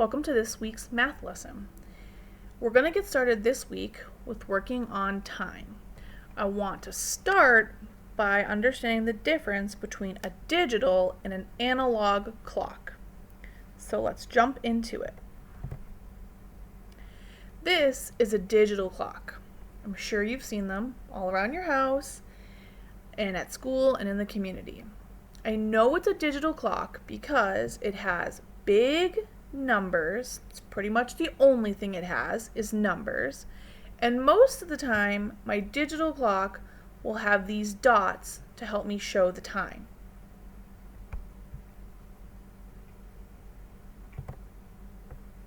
Welcome to this week's math lesson. We're going to get started this week with working on time. I want to start by understanding the difference between a digital and an analog clock. So let's jump into it. This is a digital clock. I'm sure you've seen them all around your house and at school and in the community. I know it's a digital clock because it has big numbers. It's pretty much the only thing it has is numbers. And most of the time, my digital clock will have these dots to help me show the time.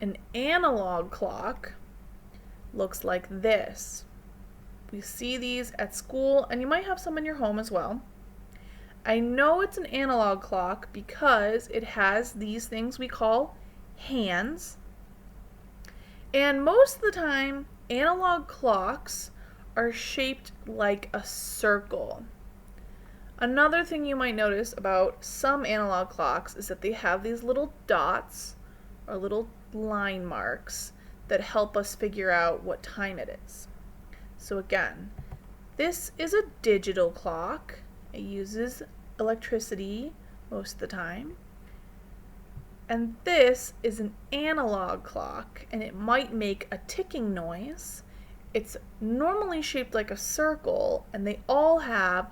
An analog clock looks like this. We see these at school, and you might have some in your home as well. I know it's an analog clock because it has these things we call hands. And most of the time, analog clocks are shaped like a circle. Another thing you might notice about some analog clocks is that they have these little dots or little line marks that help us figure out what time it is. So again, this is a digital clock. It uses electricity most of the time. And this is an analog clock, and it might make a ticking noise. It's normally shaped like a circle, and they all have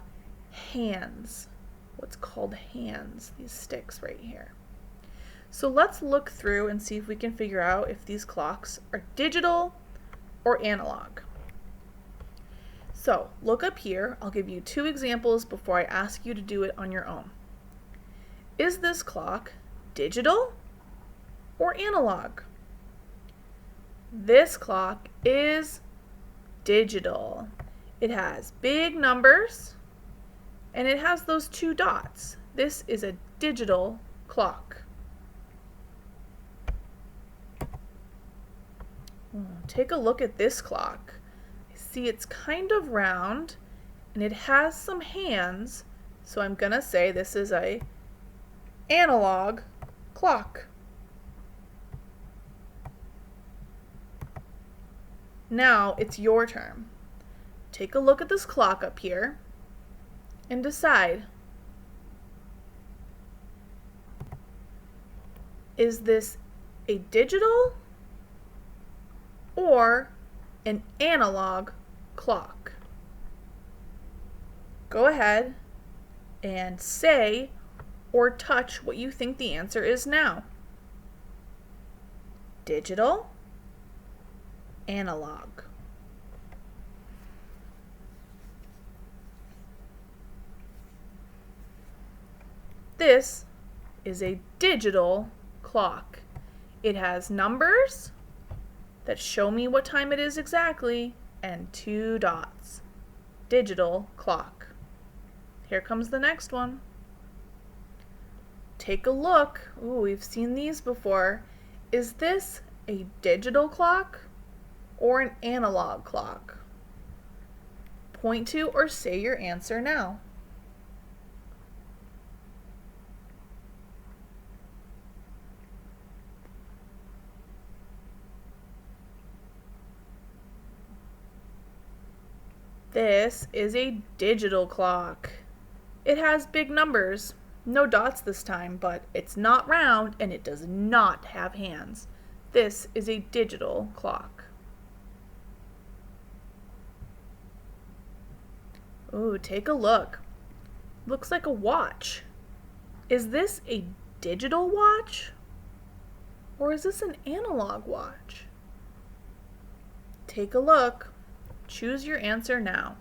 hands, what's called hands, these sticks right here. So let's look through and see if we can figure out if these clocks are digital or analog. So look up here. I'll give you two examples before I ask you to do it on your own. Is this clock digital or analog? This clock is digital. It has big numbers and it has those two dots. This is a digital clock. Take a look at this clock. See, it's kind of round and it has some hands, so I'm gonna say this is a analog clock. Now it's your turn. Take a look at this clock up here and decide, is this a digital or an analog clock? Go ahead and say or touch what you think the answer is now. Digital, analog. This is a digital clock. It has numbers that show me what time it is exactly and two dots. Digital clock. Here comes the next one. Take a look. Ooh, we've seen these before. Is this a digital clock or an analog clock? Point to or say your answer now. This is a digital clock. It has big numbers. No dots this time, but it's not round and it does not have hands. This is a digital clock. Ooh, take a look. Looks like a watch. Is this a digital watch or is this an analog watch? Take a look. Choose your answer now.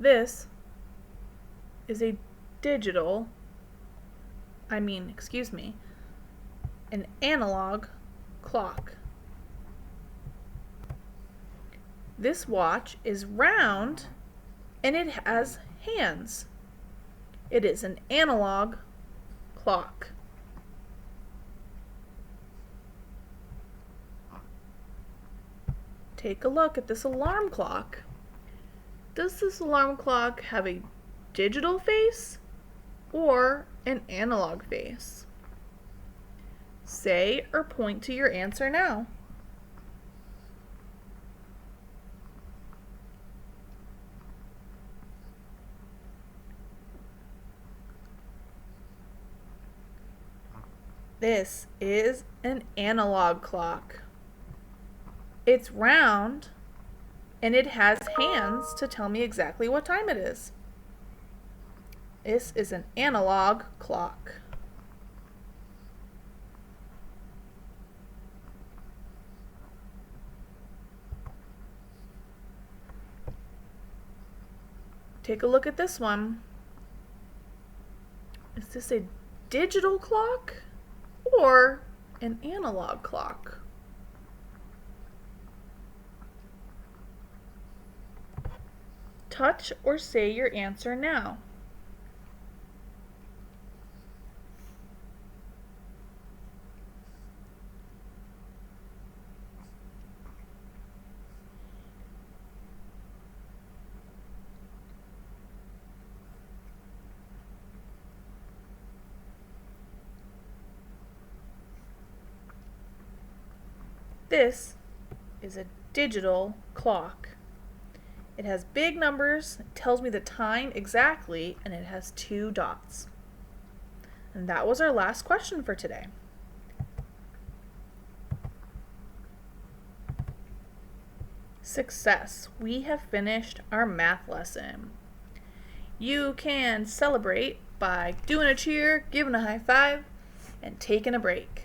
This is a an analog clock. This watch is round and it has hands. It is an analog clock. take a look at this alarm clock. Does this alarm clock have a digital face or an analog face? Say or point to your answer now. This is an analog clock. It's round and it has hands to tell me exactly what time it is. This is an analog clock. Take a look at this one. Is this a digital clock or an analog clock? Touch or say your answer now. This is a digital clock. It has big numbers, it tells me the time exactly, and it has 2 dots. And that was our last question for today. Success! We have finished our math lesson. You can celebrate by doing a cheer, giving a high five, and taking a break.